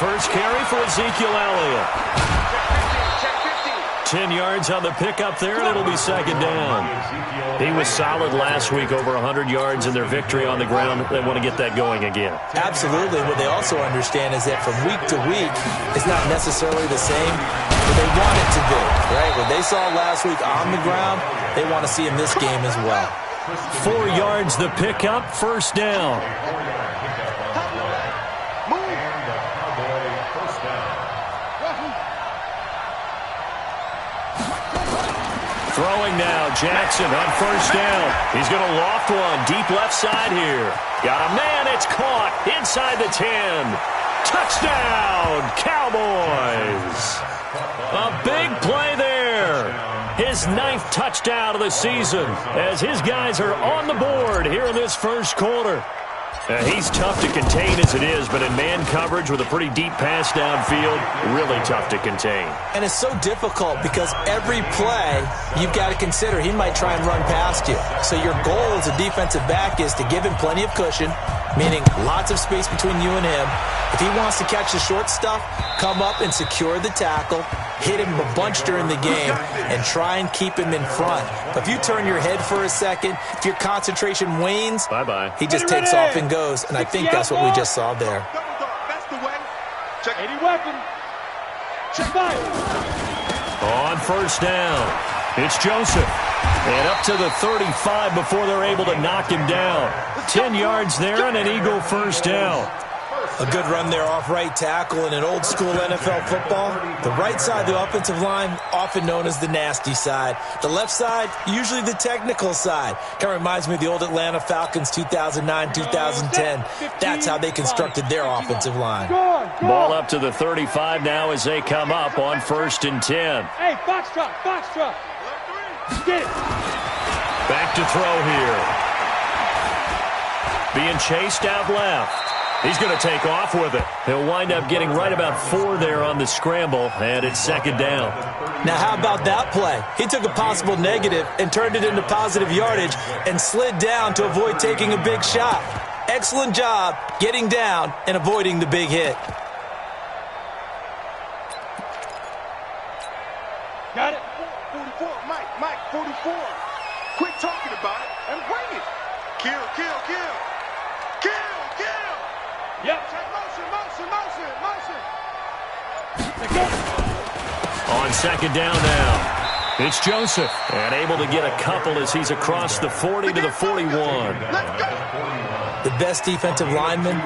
first carry for Ezekiel Elliott. 10 yards on the pickup there, and it'll be second down. He was solid last week, over 100 yards in their victory on the ground. They want to get that going again. Absolutely. What they also understand is that from week to week, it's not necessarily the same, but they want it to be, right? What they saw last week on the ground, they want to see in this game as well. 4 yards the pickup, first down. Throwing now, Jackson on first down. He's going to loft one, deep left side here. Got a man, it's caught inside the 10. Touchdown, Cowboys. A big play there. His 9th touchdown of the season as his guys are on the board here in this first quarter. He's tough to contain as it is, but in man coverage with a pretty deep pass downfield, really tough to contain. And it's so difficult because every play you've got to consider he might try and run past you. So your goal as a defensive back is to give him plenty of cushion, meaning lots of space between you and him. If he wants to catch the short stuff, come up and secure the tackle, hit him a bunch during the game, and try and keep him in front. But if you turn your head for a second, if your concentration wanes, bye-bye. He just takes off and goes, and I think that's what we just saw there. That's the way. Check any weapon. Check fire. On first down, it's Joseph. And up to the 35 before they're able to knock him down. 10 yards there and an Eagle first down. A good run there off right tackle in an old-school NFL football. The right side of the offensive line, often known as the nasty side. The left side, usually the technical side. Kind of reminds me of the old Atlanta Falcons 2009-2010. That's how they constructed their offensive line. Ball up to the 35 now as they come up on first and 10. Hey, box truck. Get it. Back to throw here. Being chased out left. He's going to take off with it. He'll wind up getting right about 4 there on the scramble, and it's second down. Now, how about that play? He took a possible negative and turned it into positive yardage and slid down to avoid taking a big shot. Excellent job getting down and avoiding the big hit. Got it. 44, Mike, 44. Quit talking about it and bring it. Kill. Yep. Motion. On second down now, it's Joseph. And able to get a couple as he's across the 40 to the 41. The best defensive linemen,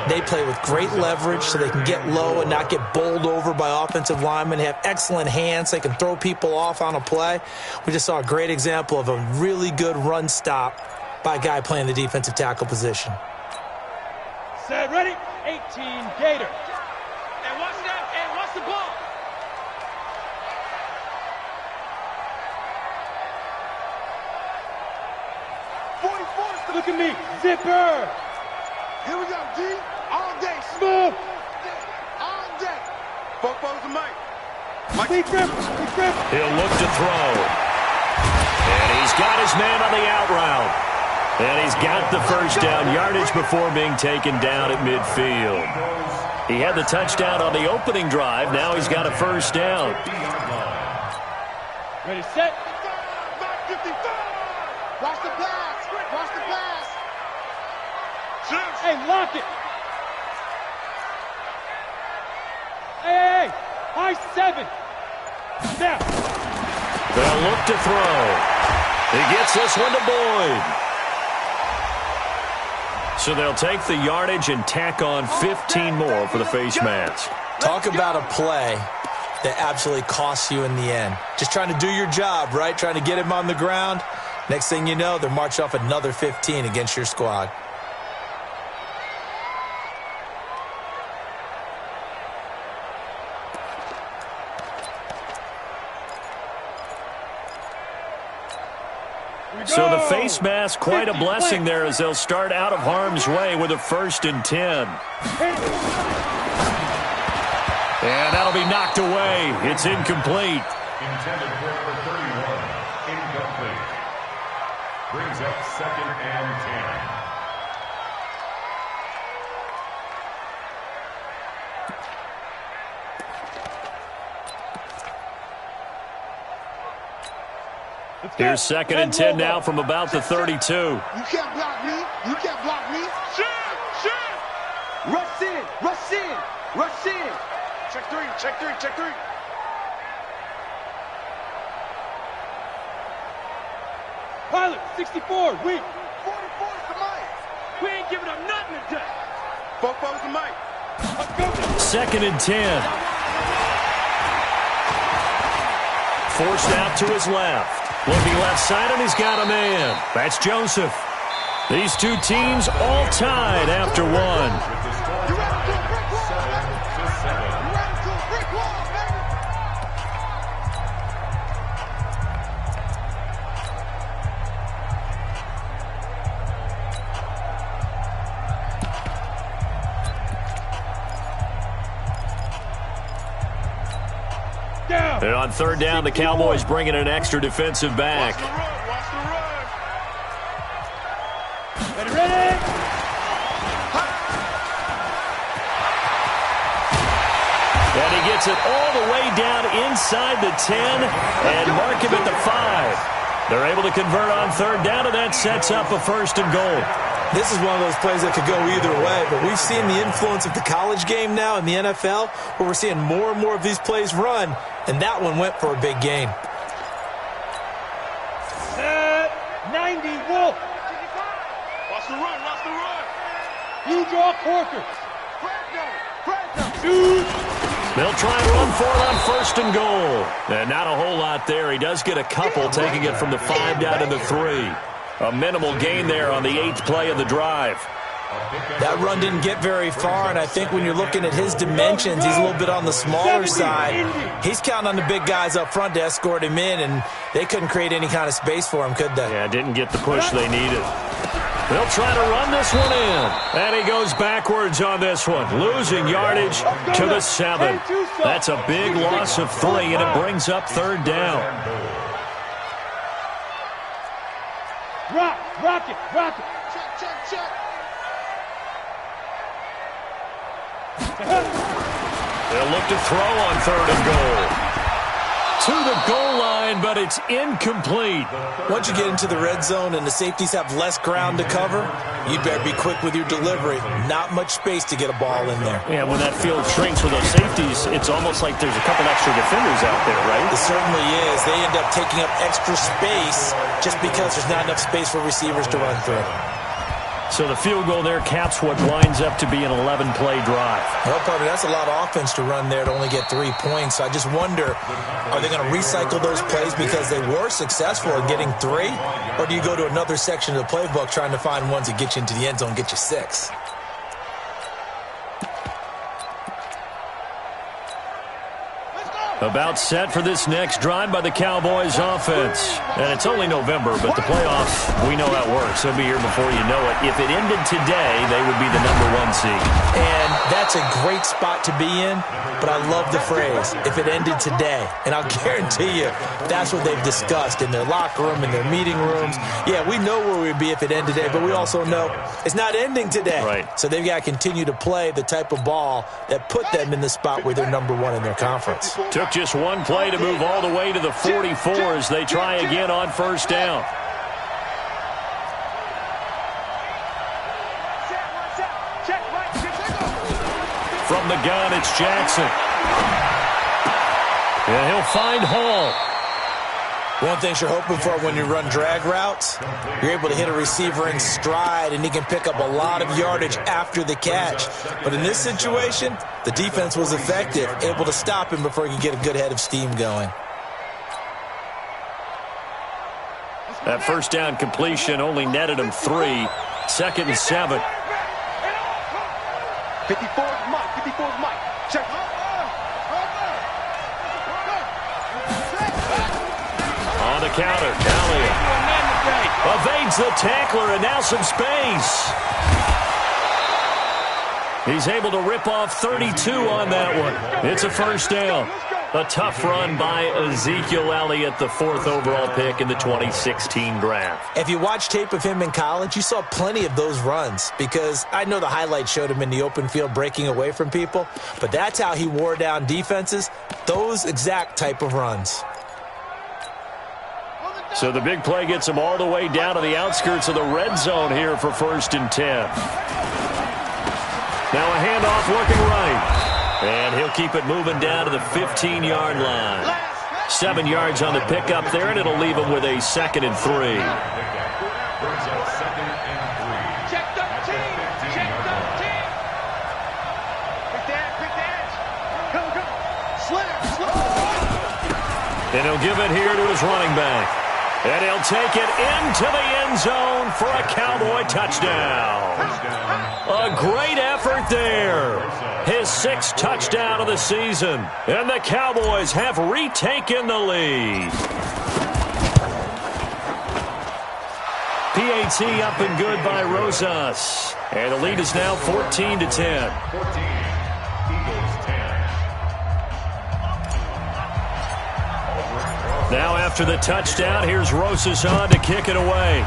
they play with great leverage so they can get low and not get bowled over by offensive linemen. They have excellent hands. They can throw people off on a play. We just saw a great example of a really good run stop by a guy playing the defensive tackle position. Set, ready? 18, Gator. And watch that, and watch the ball. Look at me, zipper. Here we go, D. All day, smooth. All day. Both to Mike. Big grip. He'll look to throw. And he's got his man on the out route. And he's got the first down yardage before being taken down at midfield. He had the touchdown on the opening drive. Now he's got a first down. Ready, set. Back 55. Watch the blast. Hey, lock it. Hey. High 7. Now. They'll look to throw. He gets this one to Boyd. So they'll take the yardage and tack on 15 more for the face mask. Talk about a play that absolutely costs you in the end. Just trying to do your job, right? Trying to get him on the ground. Next thing you know, they're marching off another 15 against your squad. So the face mask, quite a blessing there as they'll start out of harm's way with a first and 10. And that'll be knocked away. It's incomplete. Intended for number 31, incomplete. Brings up second and 10. Here's 2nd and 10 now from about the 32. You can't block me. You can't block me. Shit. Rush in. Check three. Pilot, 64, weak. 44 is the mic. We ain't giving up nothing today. 44 is the mic. Let's go. 2nd and 10. Forced out to his left. Looking left side, and he's got a man. That's Joseph. These two teams all tied after one. You ready to a brick wall, baby? You ready to a brick wall, baby? And on 3rd down, the Cowboys bringing an extra defensive back. Watch the run. Ready? And he gets it all the way down inside the 10 and mark him at the 5. They're able to convert on 3rd down, and that sets up a 1st and goal. This is one of those plays that could go either way, but we've seen the influence of the college game now in the NFL, where we're seeing more and more of these plays run, and that one went for a big gain. Set 90, Wolf. Watch the run. You draw Corker. Shoot. They'll try and run for it on 1st and goal. And not a whole lot there. He does get a couple, taking it from the 5 down to the 3. A minimal gain there on the 8th play of the drive. That run didn't get very far, and I think when you're looking at his dimensions, he's a little bit on the smaller side. He's counting on the big guys up front to escort him in, and they couldn't create any kind of space for him, could they? Yeah, didn't get the push they needed. They'll try to run this one in. And he goes backwards on this one, losing yardage to the 7. That's a big loss of 3, and it brings up 3rd down. Rock it. Check. They'll look to throw on 3rd and goal. To the goal line, but it's incomplete. Once you get into the red zone and the safeties have less ground to cover, you better be quick with your delivery. Not much space to get a ball in there. Yeah, when that field shrinks with those safeties, it's almost like there's a couple extra defenders out there, right? It certainly is. They end up taking up extra space just because there's not enough space for receivers to run through. So the field goal there caps what winds up to be an 11-play drive. Well, partner, that's a lot of offense to run there to only get 3 points. So I just wonder, are they going to recycle those plays because they were successful in getting 3? Or do you go to another section of the playbook trying to find ones that get you into the end zone and get you 6? About set for this next drive by the Cowboys offense. And it's only November, but the playoffs, we know how it works. They'll be here before you know it. If it ended today, they would be the #1 seed. And that's a great spot to be in, but I love the phrase, if it ended today. And I'll guarantee you, that's what they've discussed in their locker room, in their meeting rooms. Yeah, we know where we'd be if it ended today, but we also know it's not ending today. Right. So they've got to continue to play the type of ball that put them in the spot where they're #1 in their conference. Took just one play to move all the way to the 44 as they try again on 1st down. From the gun, it's Jackson. And he'll find Hall. One thing you're hoping for when you run drag routes, you're able to hit a receiver in stride, and he can pick up a lot of yardage after the catch. But in this situation, the defense was effective, able to stop him before he could get a good head of steam going. That 1st down completion only netted him 3. 2nd and 7. 54's Mike. Check. On the counter, Elliott evades the tackler, and now some space. He's able to rip off 32 on that one. It's a 1st down. A tough run by Ezekiel Elliott, the 4th overall pick in the 2016 draft. If you watch tape of him in college, you saw plenty of those runs, because I know the highlights showed him in the open field breaking away from people, but that's how he wore down defenses, those exact type of runs. So the big play gets them all the way down to the outskirts of the red zone here for 1st and 10. Now a handoff looking right. And he'll keep it moving down to the 15-yard line. 7 yards on the pickup there, and it'll leave him with a 2nd and 3. Check 13. Check 13. Quick dash. Go. Slip. And he'll give it here to his running back. And he'll take it into the end zone for a Cowboy touchdown. A great effort there. His 6th touchdown of the season. And the Cowboys have retaken the lead. PAT up and good by Rosas. And the lead is now 14-10. 14. Eagles 10. Now after the touchdown, here's Rosas on to kick it away.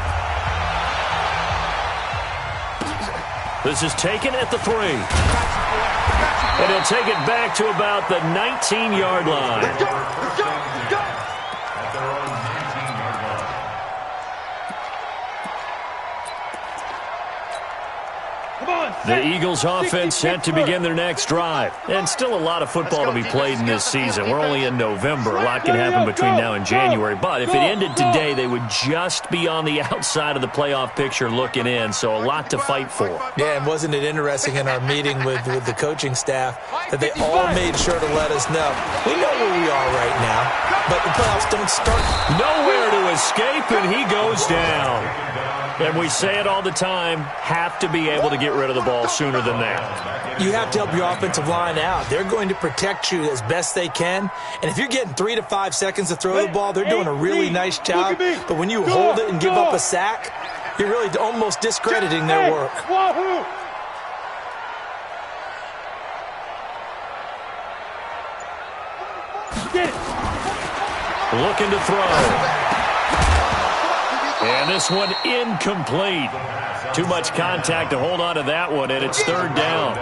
This is taken at the 3. And he'll take it back to about the 19-yard line. Let's go. At their own 19-yard line. Come on. The Eagles offense set to begin their next drive. And still a lot of football to be played in this season. We're only in November. A lot can happen between now and January. But if it ended today, they would just be on the outside of the playoff picture looking in. So a lot to fight for. Yeah, and wasn't it interesting in our meeting with the coaching staff that they all made sure to let us know. We know where we are right now, but the playoffs don't start. Nowhere to escape, and he goes down. And we say it all the time, have to be able to get rid of the ball sooner than that. You have to help your offensive line out. They're going to protect you as best they can. And if you're getting 3 to 5 seconds to throw the ball, they're doing a really nice job. But when you hold it and give up a sack, you're really almost discrediting their work. Wahoo! Get it. Looking to throw. And this one incomplete. Too much contact to hold on to that one, and it's 3rd down.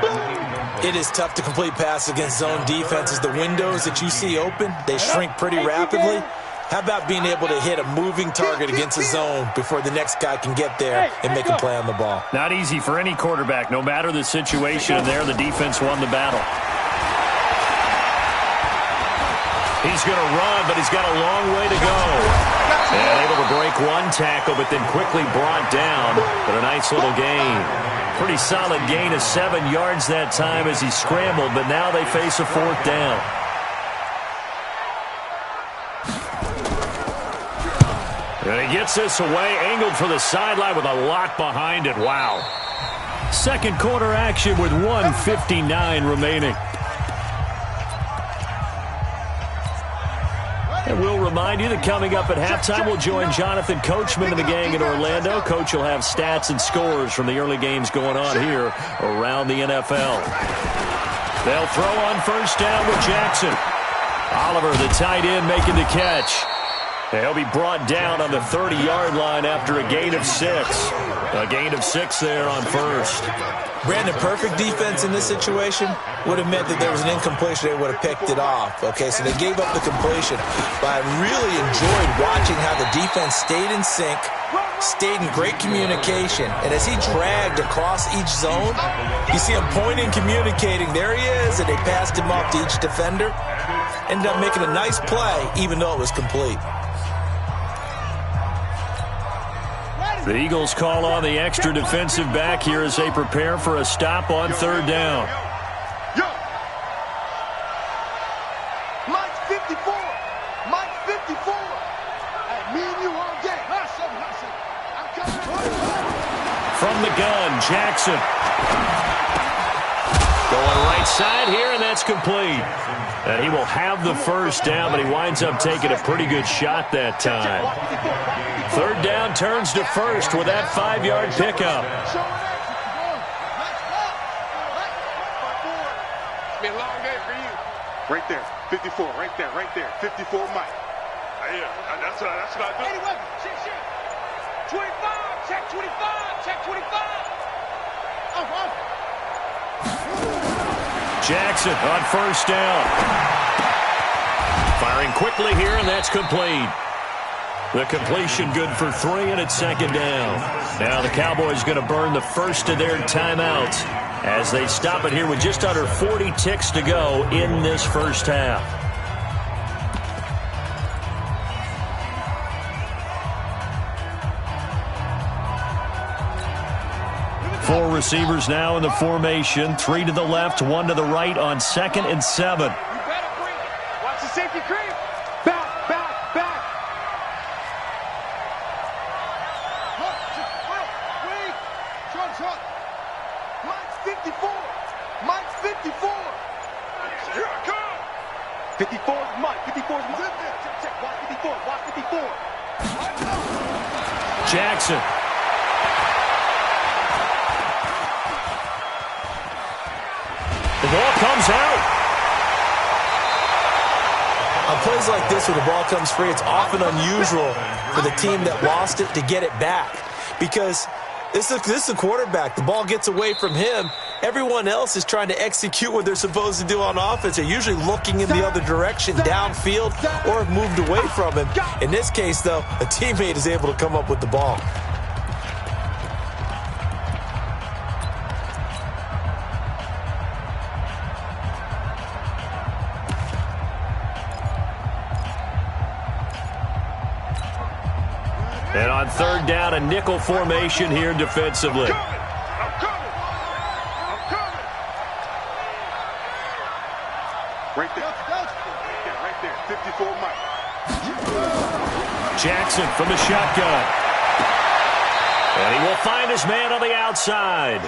It is tough to complete passes against zone defenses. The windows that you see open, they shrink pretty rapidly. How about being able to hit a moving target against a zone before the next guy can get there and make a play on the ball? Not easy for any quarterback. No matter the situation, and there the defense won the battle. He's going to run, but he's got a long way to go. And able to break one tackle, but then quickly brought down. But a nice little gain. Pretty solid gain of 7 yards that time as he scrambled, but now they face a 4th down. And he gets this away, angled for the sideline with a lot behind it. Wow. 2nd quarter action with 1:59 remaining. And we'll remind you that coming up at halftime, we'll join Jonathan Coachman and the gang in Orlando. Coach will have stats and scores from the early games going on here around the NFL. They'll throw on 1st down with Jackson. Oliver, the tight end, making the catch. He'll be brought down on the 30-yard line after a gain of 6. A gain of 6 there on 1st. Brandon, perfect defense in this situation would have meant that there was an incompletion. They would have picked it off. Okay, so they gave up the completion. But I really enjoyed watching how the defense stayed in sync, stayed in great communication. And as he dragged across each zone, you see him pointing, communicating. There he is, and they passed him off to each defender. Ended up making a nice play, even though it was complete. The Eagles call on the extra defensive back here as they prepare for a stop on 3rd down. Yo. Mike 54. Mike 54. Hey, me and you all day. Hustle. I'm coming. From the gun, Jackson. Going right side here, and that's complete. And he will have the 1st down, but he winds up taking a pretty good shot that time. 3rd down turns to 1st with that 5-yard pickup. It's been a long day for you. Right there, 54, right there. 54 Mike. Yeah, that's what I do. 25, check 25. Jackson on 1st down. Firing quickly here, and that's complete. The completion good for 3, and it's second down. Now the Cowboys going to burn the first of their timeouts as they stop it here with just under 40 ticks to go in this first half. 4 receivers now in the formation. 3 to the left, 1 to the right on 2nd and 7. You better bring it. Watch the safety creep. Back. Wait. Truck. Mike's 54. Here I come. 54 is Mike. 54 is Mike. Check. Watch 54. Jackson. The ball comes out. On plays like this where the ball comes free, it's often unusual for the team that lost it to get it back. Because this is a quarterback. The ball gets away from him. Everyone else is trying to execute what they're supposed to do on offense. They're usually looking in the other direction, downfield, or have moved away from him. In this case, though, a teammate is able to come up with the ball. And on 3rd down, a nickel formation here defensively. I'm coming. Right there. 54 Mike. Jackson from the shotgun. And he will find his man on the outside.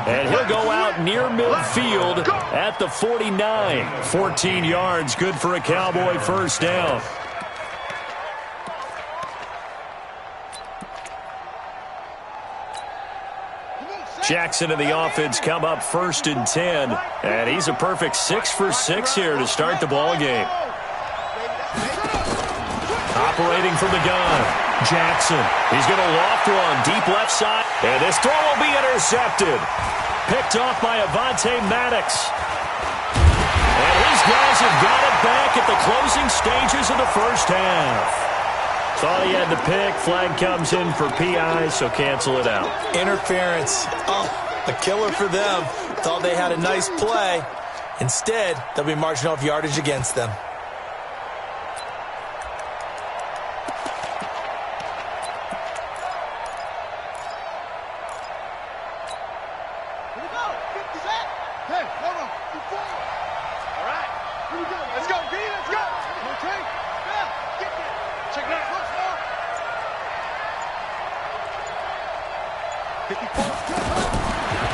And he'll go out near midfield at the 49. 14 yards, good for a Cowboy first down. Jackson and the offense come up 1st and 10. And he's a perfect 6 for 6 here to start the ball game. Operating from the gun, Jackson. He's going to loft one deep left side. And this throw will be intercepted. Picked off by Avonte Maddox. And these guys have got it back at the closing stages of the first half. Thought he had the pick. Flag comes in for PI, so cancel it out. Interference. Oh, a killer for them. Thought they had a nice play. Instead, they'll be marching off yardage against them. Here we go. 50 set. Hey, hold on. 54. All right. Here we go. Let's go, D. Let's go. Okay. Yeah. Get there. Check it out.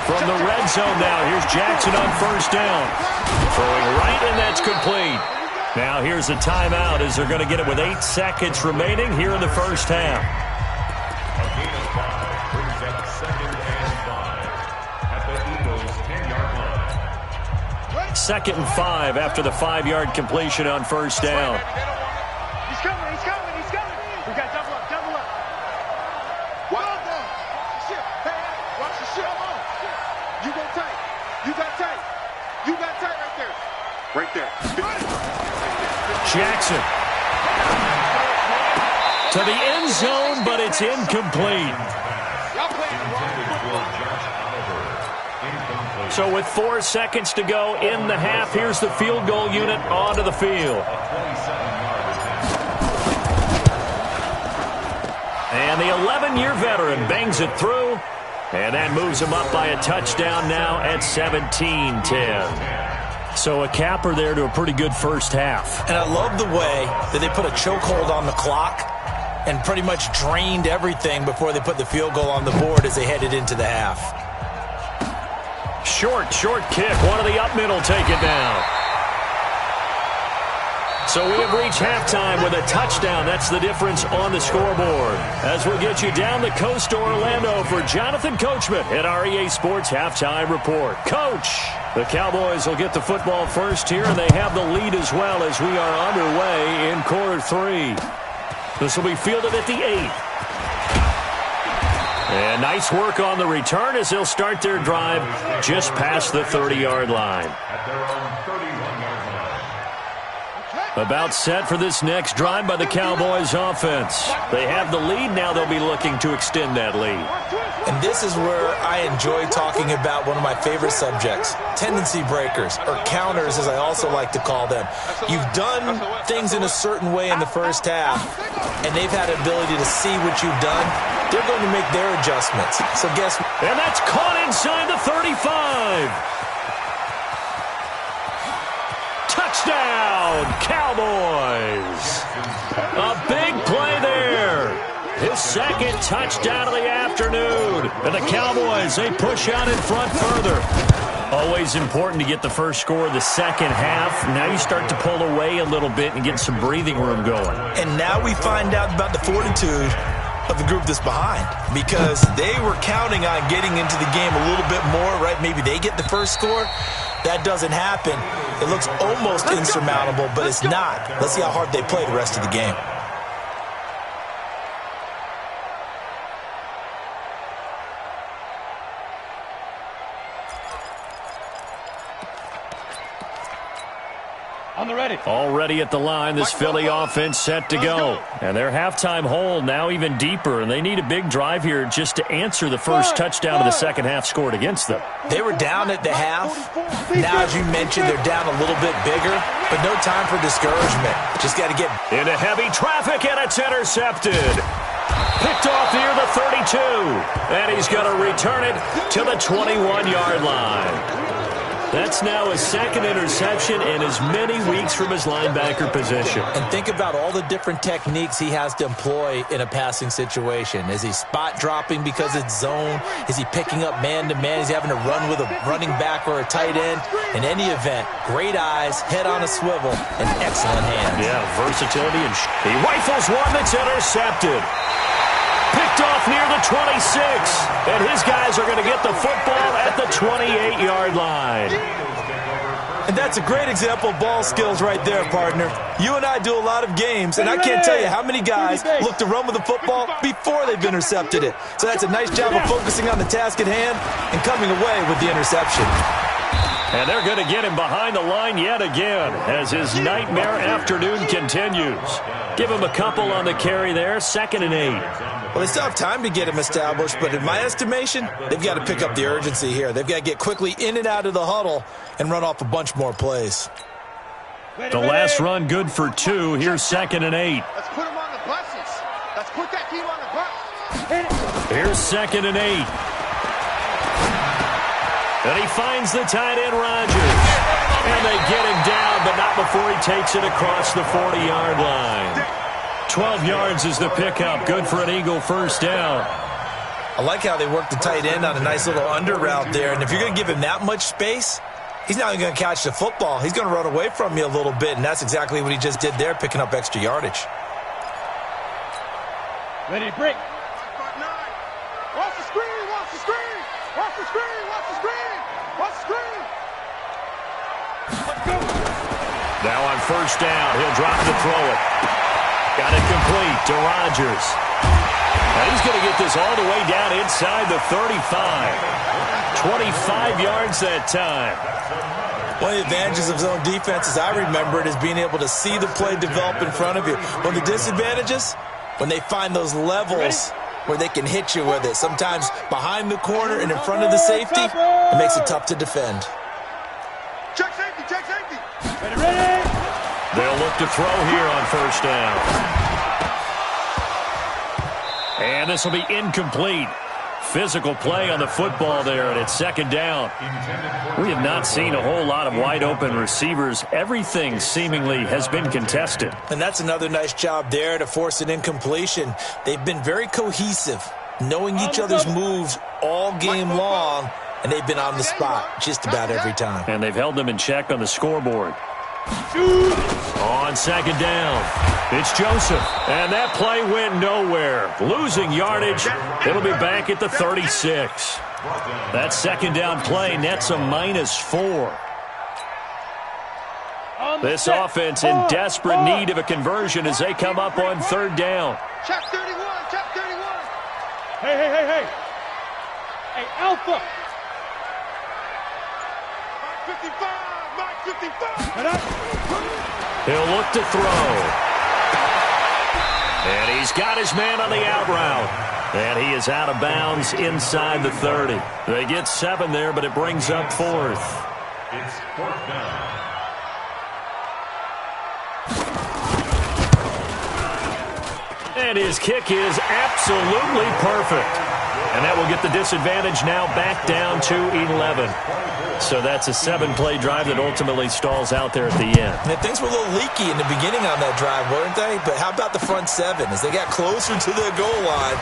From the red zone now, here's Jackson on 1st down. Throwing right, and that's complete. Now here's a timeout as they're going to get it with 8 seconds remaining here in the first half. A gain of 5 brings up 2nd and 5 at the Eagles' 10-yard line. 2nd and 5 after the 5-yard completion on 1st down. He's coming. We got double up. Watch the shit. Hey, watch the shit. Come on. You got tight. You got tight right there. Jackson. To the end zone, but it's incomplete. Y'all playing So with 4 seconds to go in the half, here's the field goal unit onto the field. And the 11-year veteran bangs it through, and that moves him up by a touchdown now at 17-10. So a capper there to a pretty good first half. And I love the way that they put a chokehold on the clock and pretty much drained everything before they put the field goal on the board as they headed into the half. Short kick. One of the up middle take it down. So we have reached halftime with a touchdown. That's the difference on the scoreboard. As we'll get you down the coast to Orlando for Jonathan Coachman at our EA Sports Halftime Report. Coach, the Cowboys will get the football first here, and they have the lead as well as we are underway in quarter 3. This will be fielded at the 8. And nice work on the return as they'll start their drive just past the 30-yard line. At their own 31-yard line. About set for this next drive by the Cowboys offense. They have the lead. Now they'll be looking to extend that lead. And this is where I enjoy talking about one of my favorite subjects, tendency breakers, or counters as I also like to call them. You've done things in a certain way in the first half, and they've had an ability to see what you've done. They're going to make their adjustments. So guess what? And that's caught inside the 35. Touchdown, Cowboys. A big play there. His second touchdown of the afternoon. And the Cowboys, they push out in front further. Always important to get the first score of the second half. Now you start to pull away a little bit and get some breathing room going. And now we find out about the fortitude of the group that's behind, because they were counting on getting into the game a little bit more, right? Maybe they get the first score. That doesn't happen. It looks almost insurmountable, but it's not. Let's see how hard they play the rest of the game. On the ready. Already at the line, this Philly offense set to go. And their halftime hole now even deeper, and they need a big drive here just to answer the first touchdown of the second half scored against them. They were down at the half. Now, as you mentioned, they're down a little bit bigger, but no time for discouragement. Just got to get into heavy traffic, and it's intercepted. Picked off near the 32, and he's going to return it to the 21-yard line. That's now his second interception in as many weeks from his linebacker position. And think about all the different techniques he has to employ in a passing situation. Is he spot dropping because it's zone? Is he picking up man-to-man? Is he having to run with a running back or a tight end? In any event, great eyes, head on a swivel, and excellent hands. Yeah, versatility. And he rifles one that's intercepted. Picked off near the 26, and his guys are going to get the football at the 28-yard line. And that's a great example of ball skills right there, partner. You and I do a lot of games, and I can't tell you how many guys look to run with the football before they've intercepted it. So that's a nice job of focusing on the task at hand and coming away with the interception. And they're going to get him behind the line yet again as his nightmare afternoon continues. Give him a couple on the carry there, 2nd and 8. Well, they still have time to get him established, but in my estimation, they've got to pick up the urgency here. They've got to get quickly in and out of the huddle and run off a bunch more plays. The last run good for 2. Here's 2nd and 8. Let's put him on the buses. Let's put that team on the bus. Here's 2nd and 8. And he finds the tight end, Rodgers. And they get him down, but not before he takes it across the 40-yard line. 12 yards is the pickup. Good for an Eagle first down. I like how they work the tight end on a nice little under route there. And if you're going to give him that much space, he's not even going to catch the football. He's going to run away from you a little bit, and that's exactly what he just did there, picking up extra yardage. Ready to break. Watch the screen, watch the screen. Watch the screen, watch the screen. Watch the screen. Let's go. Now on first down, he'll drop to throw it. Got it complete to Rodgers. And he's going to get this all the way down inside the 35. 25 yards that time. One of the advantages of zone defense, as I remember it, is being able to see the play develop in front of you. One of the disadvantages, when they find those levels where they can hit you with it. Sometimes behind the corner and in front of the safety, it makes it tough to defend. Check safety, check safety. Ready, ready. They'll look to throw here on first down. And this will be incomplete. Physical play on the football there, and it's 2nd down. We have not seen a whole lot of wide-open receivers. Everything seemingly has been contested. And that's another nice job there to force an incompletion. They've been very cohesive, knowing each other's moves all game long, and they've been on the spot just about every time. And they've held them in check on the scoreboard. On 2nd down, it's Joseph. And that play went nowhere. Losing yardage. It'll be back at the 36. That 2nd down play nets a -4. This offense in desperate need of a conversion as they come up on 3rd down. Check 31, check 31. Hey, hey, hey, hey. Hey, Alpha. 55. He'll look to throw. And he's got his man on the out route. And he is out of bounds inside the 30. They get 7 there, but it brings up 4th. It's 4th down. And his kick is absolutely perfect. And that will get the disadvantage now back down to 11. So that's a 7-play drive that ultimately stalls out there at the end. And things were a little leaky in the beginning on that drive, weren't they? But how about the front 7? As they got closer to the goal line,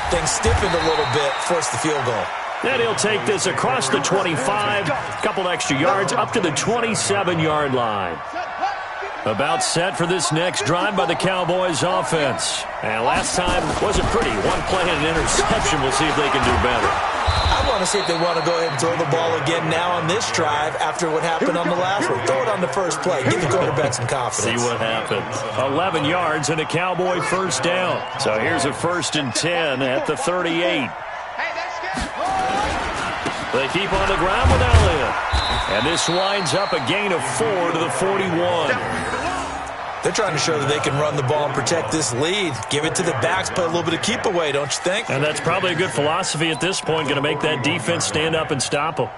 things stiffened a little bit, forced the field goal. Then he'll take this across the 25, a couple extra yards, up to the 27-yard line. About set for this next drive by the Cowboys offense. And last time wasn't pretty. One play and an interception. We'll see if they can do better. I want to see if they want to go ahead and throw the ball again now on this drive after what happened on the last one. Throw it on the first play. Give the quarterback some confidence. See what happens. 11 yards and a Cowboy first down. So here's a 1st and 10 at the 38. They keep on the ground with Elliott. And this winds up a gain of 4 to the 41. They're trying to show that they can run the ball and protect this lead. Give it to the backs, play a little bit of keep away, don't you think? And that's probably a good philosophy at this point, going to make that defense stand up and stop them.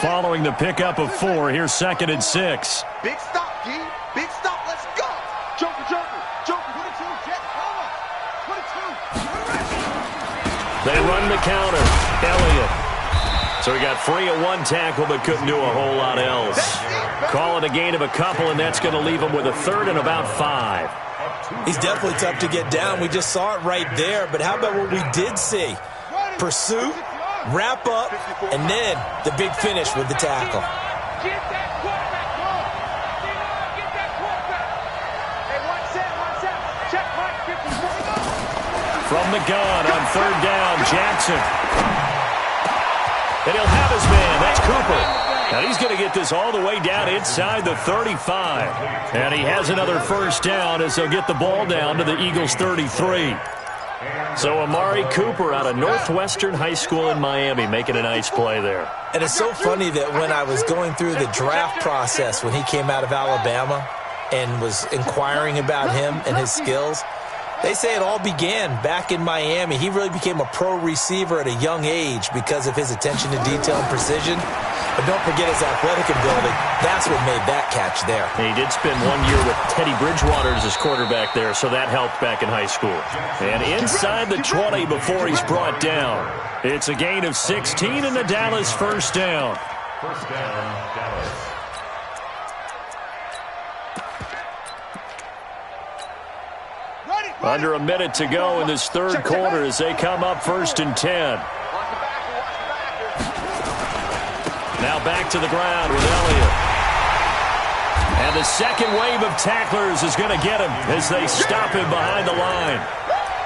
Following the pickup of 4, here's 2nd and 6. Big stop, G. Big stop. Let's go. Joker. 22, jet, over. 22. They run the counter. Elliott. So he got free of 1 tackle but couldn't do a whole lot else. Call it a gain of a couple, and that's going to leave him with a 3rd and about 5. He's definitely tough to get down. We just saw it right there. But how about what we did see? Pursuit, wrap up, and then the big finish with the tackle. Get that quarterback ball. Get that quarterback. Hey, one set. Check Mike. From the gun on 3rd down, Jackson. And he'll have his man. That's Cooper. Now he's going to get this all the way down inside the 35. And he has another first down as they'll get the ball down to the Eagles' 33. So Amari Cooper out of Northwestern High School in Miami making a nice play there. And it's so funny that when I was going through the draft process when he came out of Alabama and was inquiring about him and his skills, they say it all began back in Miami. He really became a pro receiver at a young age because of his attention to detail and precision. But don't forget his athletic ability. That's what made that catch there. He did spend 1 year with Teddy Bridgewater as his quarterback there, so that helped back in high school. And inside the 20 before he's brought down. It's a gain of 16 and the Dallas first down. First down, Dallas. Under a minute to go in this 3rd quarter as they come up 1st and 10. Now back to the ground with Elliott. And the second wave of tacklers is going to get him as they stop him behind the line.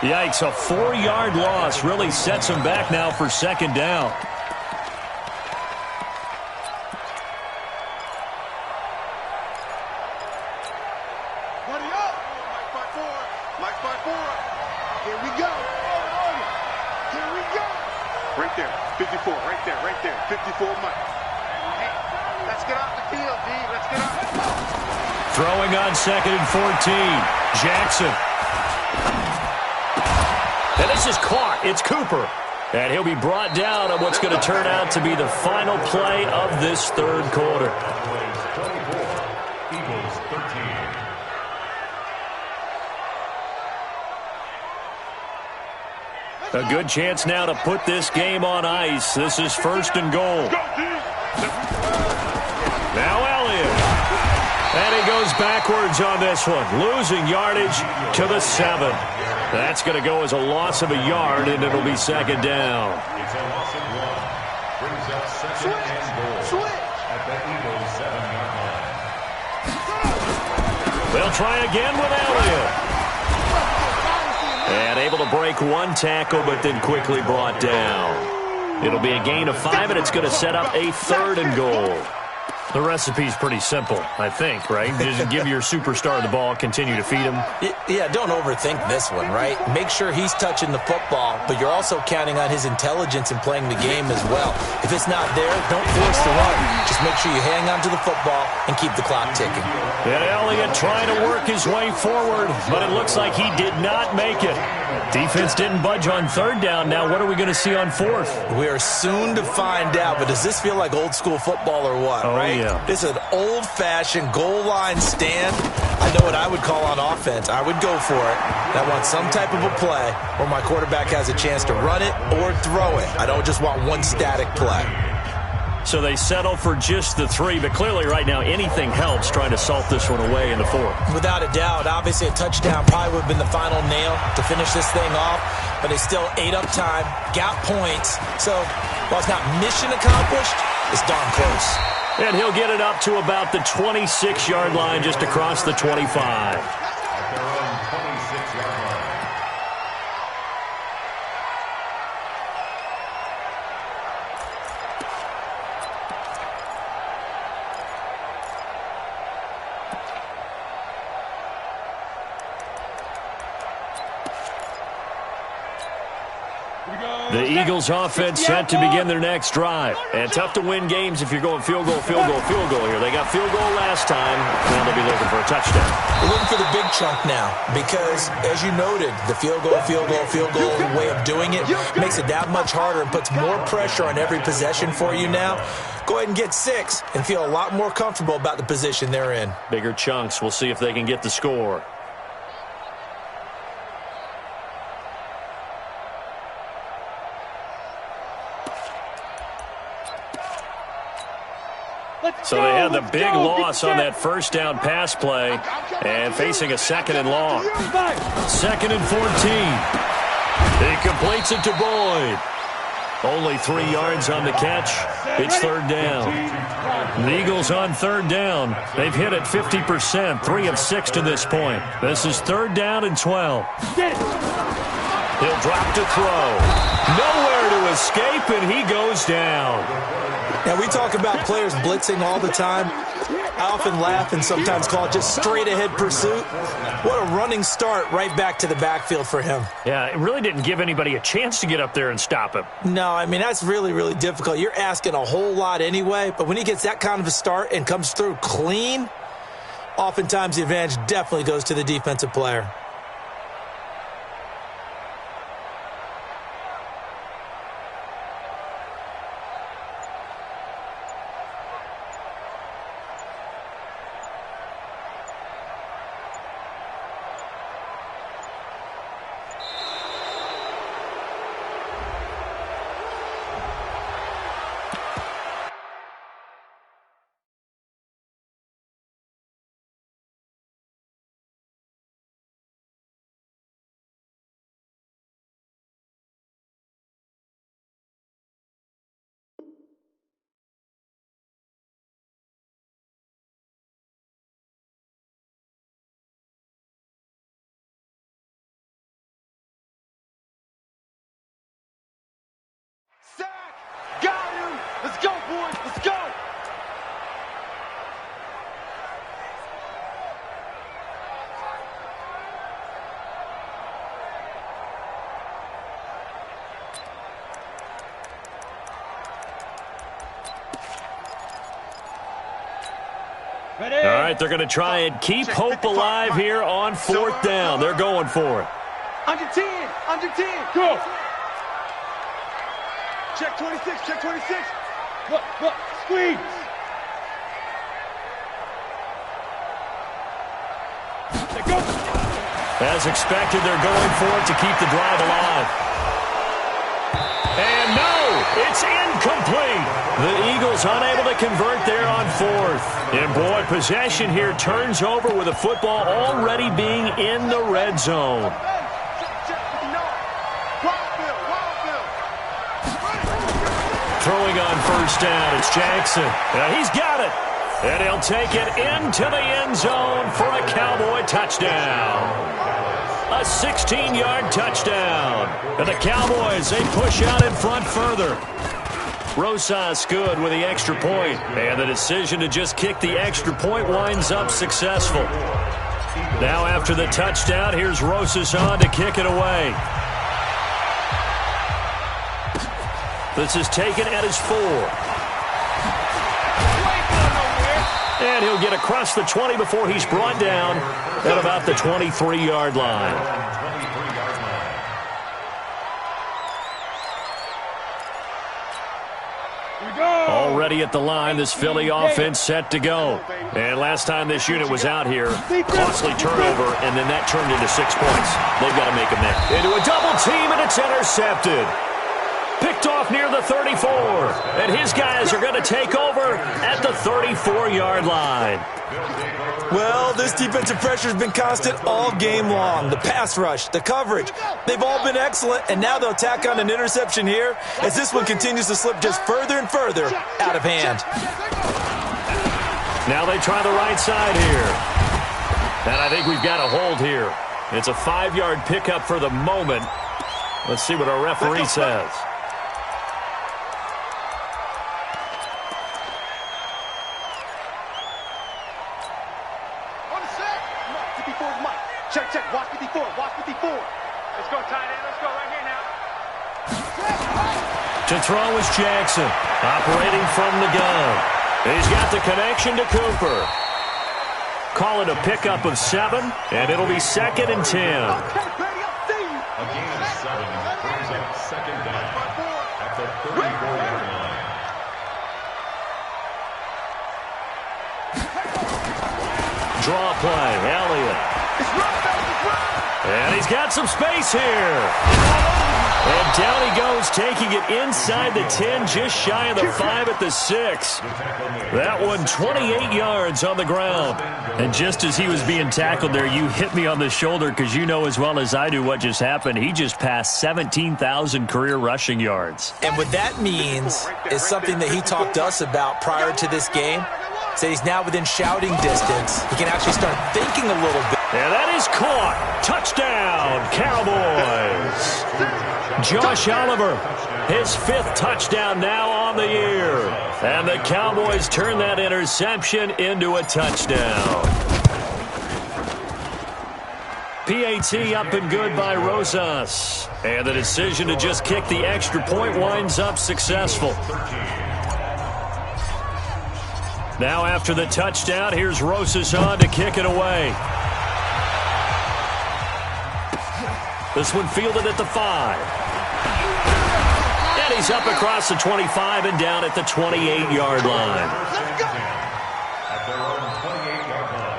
Yikes, a 4-yard loss really sets him back now for 2nd down. Right there. 54 Mike. Hey, let's get off the field, D. Let's get off. Throwing on 2nd and 14. Jackson. And this is caught. It's Cooper. And he'll be brought down on what's going to turn out to be the final play of this 3rd quarter. Eagles 13. A good chance now to put this game on ice. This is 1st and goal. Now Elliott. And he goes backwards on this one. Losing yardage to the 7. That's going to go as a loss of a yard, and it'll be 2nd down. It's a loss of 1. Brings up 2nd and goal at the Eagles' 7-yard line. They'll try again with Elliott. And able to break 1 tackle, but then quickly brought down. It'll be a gain of 5, and it's going to set up a 3rd and goal. The recipe's pretty simple, I think, right? Just give your superstar the ball, continue to feed him. Yeah, don't overthink this one, right? Make sure he's touching the football, but you're also counting on his intelligence in playing the game as well. If it's not there, don't force the run. Just make sure you hang on to the football and keep the clock ticking. And Elliott trying to work his way forward, but it looks like he did not make it. Defense didn't budge on third down. Now what are we going to see on fourth? We are soon to find out, but does this feel like old school football or what, right? Yeah. This is an old-fashioned goal line stand. I know what I would call on offense. I would go for it. I want some type of a play where my quarterback has a chance to run it or throw it. I don't just want one static play. So they settle for just the 3, but clearly right now anything helps trying to salt this one away in the 4th. Without a doubt, obviously a touchdown probably would have been the final nail to finish this thing off, but they still ate up time, got points. So while it's not mission accomplished, it's darn close. And he'll get it up to about the 26-yard line, just across the 25. At their own 26-yard line. The Eagles offense set to begin their next drive. And tough to win games if you're going field goal, field goal, field goal here. They got field goal last time. Now they'll be looking for a touchdown. We're looking for the big chunk now because, as you noted, the field goal way of doing it makes it that much harder and puts more pressure on every possession for you now. Go ahead and get 6 and feel a lot more comfortable about the position they're in. Bigger chunks. We'll see if they can get the score. So they had the big loss on that first down pass play and facing a 2nd and long. 2nd and 14. He completes it to Boyd. Only 3 yards on the catch. It's 3rd down. The Eagles on 3rd down. They've hit it 50%, 3 of 6 to this point. This is 3rd down and 12. He'll drop to throw. Nowhere to escape, and he goes down. Now, we talk about players blitzing all the time. I often laugh and sometimes call it just straight-ahead pursuit. What a running start right back to the backfield for him. Yeah, it really didn't give anybody a chance to get up there and stop him. No, I mean, that's really, really difficult. You're asking a whole lot anyway, but when he gets that kind of a start and comes through clean, oftentimes the advantage definitely goes to the defensive player. Sack! Got him! Let's go, boys! Let's go! All right, they're going to try and keep hope alive here on 4th down. They're going for it. Under 10! Under 10! Go! Check 26, check 26. Look, squeeze. They go. As expected, they're going for it to keep the drive alive. And no, it's incomplete. The Eagles unable to convert there on 4th. And boy, possession here turns over with the football already being in the red zone. Throwing on 1st down, it's Jackson. He's got it. And he'll take it into the end zone for a Cowboy touchdown. A 16-yard touchdown. And the Cowboys, they push out in front further. Rosas good with the extra point. And the decision to just kick the extra point winds up successful. Now after the touchdown, here's Rosas on to kick it away. This is taken at his 4. And he'll get across the 20 before he's brought down at about the 23-yard line. Already at the line, this Philly offense set to go. And last time this unit was out here, costly turnover, and then that turned into 6 points. They've got to make a miss. Into a double team, and it's intercepted. Picked off near the 34. And his guys are going to take over at the 34-yard line. Well, this defensive pressure has been constant all game long. The pass rush, the coverage, they've all been excellent, and now they'll tack on an interception here as this one continues to slip just further and further out of hand. Now they try the right side here. And I think we've got a hold here. It's a 5-yard pickup for the moment. Let's see what our referee says. Check, check. Watch 54. Watch 54. Let's go, tight end. Let's go right here now. To throw is Jackson, operating from the gun. He's got the connection to Cooper. Call it a pickup of 7, and it'll be 2nd and 10. A gain of 7 brings up 2nd down at the 34-yard line. Draw play, Elliott. And he's got some space here. And down he goes, taking it inside the 10, just shy of the 5 at the 6. That one 28 yards on the ground. And just as he was being tackled there, you hit me on the shoulder because you know as well as I do what just happened. He just passed 17,000 career rushing yards. And what that means is something that he talked to us about prior to this game. Said he's now within shouting distance. He can actually start thinking a little bit. And that is caught. Touchdown, Cowboys. Josh Oliver, his 5th touchdown now on the year. And the Cowboys turn that interception into a touchdown. PAT up and good by Rosas. And the decision to just kick the extra point winds up successful. Now after the touchdown, here's Rosas on to kick it away. This one fielded at the 5. And he's up across the 25 and down at the 28-yard line. At their own 28-yard line.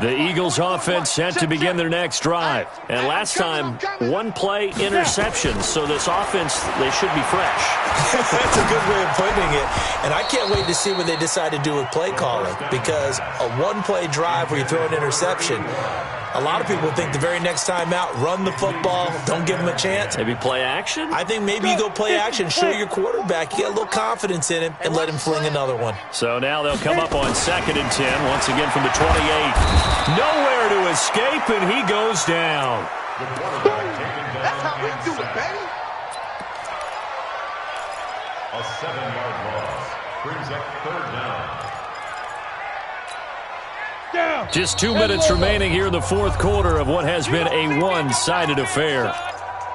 The Eagles offense set to begin their next drive. And last time, 1-play interception. So this offense, they should be fresh. That's a good way of putting it. And I can't wait to see what they decide to do with play calling. Because a 1-play drive where you throw an interception, a lot of people think the very next time out, run the football, don't give them a chance. Maybe play action? I think maybe you go play action, show your quarterback, you get a little confidence in him, and let him fling another one. So now they'll come up on 2nd and 10, once again from the 28. Nowhere to escape, and he goes down. The quarterback taken down. That's how we do it, baby. A 7-yard loss brings up 3rd down. Just 2 minutes remaining here in the 4th quarter of what has been a one-sided affair.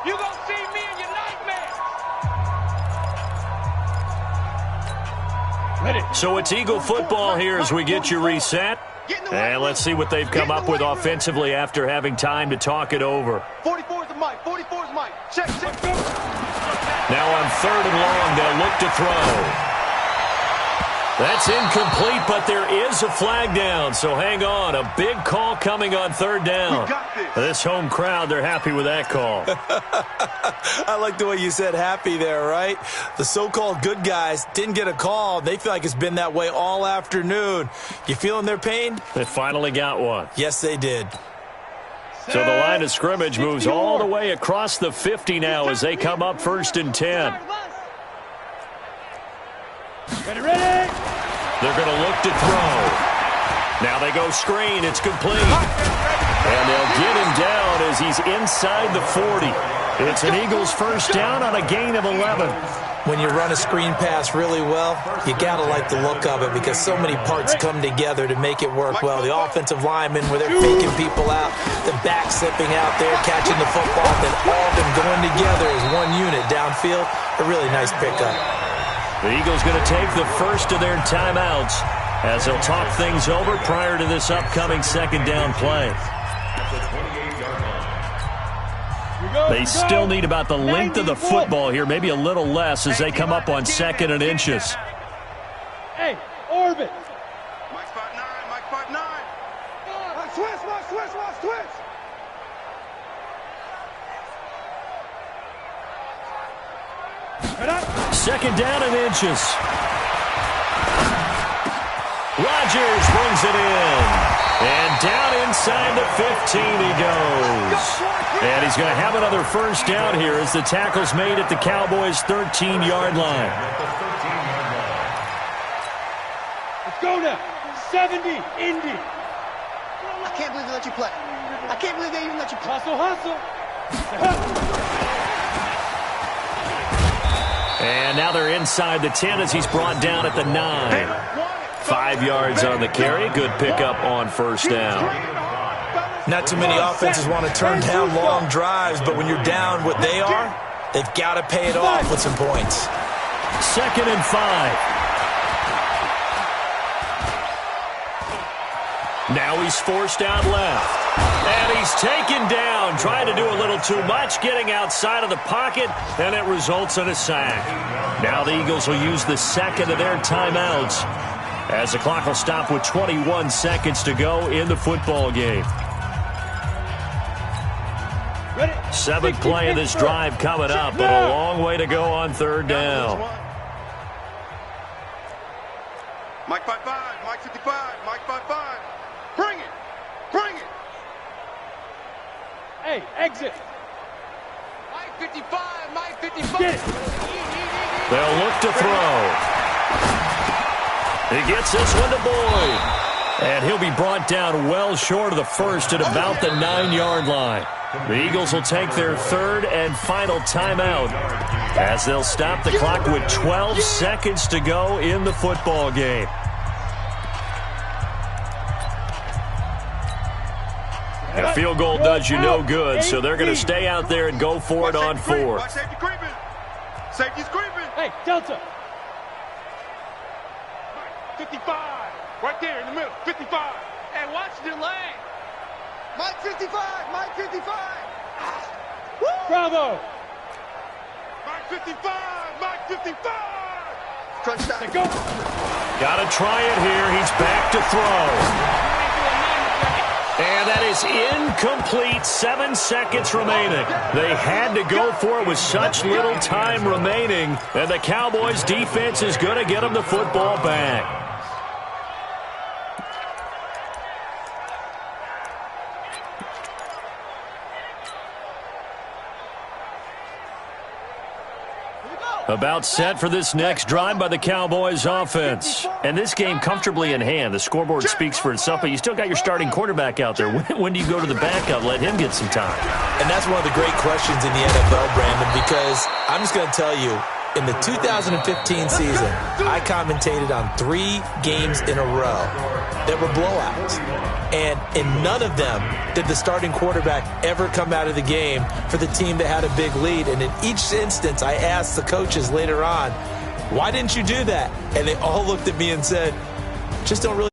You gonna see me in your nightmare. So it's Eagle football here as we get you reset. And let's see what they've come up with offensively after having time to talk it over. 44 is the mic. 44 is mic. Check, check. Now on 3rd and long, they'll look to throw. That's incomplete, but there is a flag down, so hang on. A big call coming on 3rd down. This home crowd, they're happy with that call. I like the way you said happy there, right? The so-called good guys didn't get a call. They feel like it's been that way all afternoon. You feeling their pain? They finally got one. Yes, they did. So the line of scrimmage moves all the way across the 50 now as they come up 1st and 10. Ready? They're going to look to throw. Now they go screen. It's complete. And they'll get him down as he he's inside the 40. It's an Eagles first down on a gain of 11. When you run a screen pass really well, you got to like the look of it because so many parts come together to make it work well. The offensive linemen, where they're faking people out, the back slipping out there, catching the football, then all of them going together as one unit downfield. A really nice pickup. The Eagles going to take the first of their timeouts as they'll talk things over prior to this upcoming second down play. They still need about the length of the football here, maybe a little less as they come up on 2nd and inches. Hey, orbit. Mike 5'9", Mike 5'9". Switch. Second down and inches. Rodgers brings it in. And down inside the 15 he goes. And he's going to have another first down here as the tackle's made at the Cowboys' 13-yard line. Let's go now. 70, Indy. I can't believe they let you play. I can't believe they even let you play. Hustle. And now they're inside the 10 as he's brought down at the 9. 5 yards on the carry. Good pickup on first down. Not too many offenses want to turn down long drives, but when you're down what they are, they've got to pay it off with some points. 2nd and 5. Now he's forced out left. And he's taken down, trying to do a little too much, getting outside of the pocket, and it results in a sack. Now the Eagles will use the second of their timeouts as the clock will stop with 21 seconds to go in the football game. 7th play of this drive coming up, but a long way to go on 3rd down. Mike 5'5", Mike 55, Mike 5'5". Bring it. Hey, exit. Mike 55. They'll look to throw. He gets this one to Boyd. And he'll be brought down well short of the first at about the 9-yard line. The Eagles will take their 3rd and final timeout as they'll stop the clock with 12 seconds to go in the football game. A field goal does you no good, so they're going to stay out there and go for it on 4th. Safety's creeping. Hey, Delta. 55. Right there in the middle. 55. Hey, watch the lane. Mike 55. Bravo. Mike 55. Crunch time. Go. Got to try it here. He's back to throw. And that is incomplete. 7 seconds remaining. They had to go for it with such little time remaining. And the Cowboys defense is going to get them the football back. About set for this next drive by the Cowboys offense. And this game comfortably in hand. The scoreboard speaks for itself, but you still got your starting quarterback out there. When do you go to the backup? Let him get some time. And that's one of the great questions in the NFL, Brandon, because I'm just going to tell you, in the 2015 season, I commentated on 3 games in a row that were blowouts. And in none of them did the starting quarterback ever come out of the game for the team that had a big lead. And in each instance, I asked the coaches later on, why didn't you do that? And they all looked at me and said, just don't really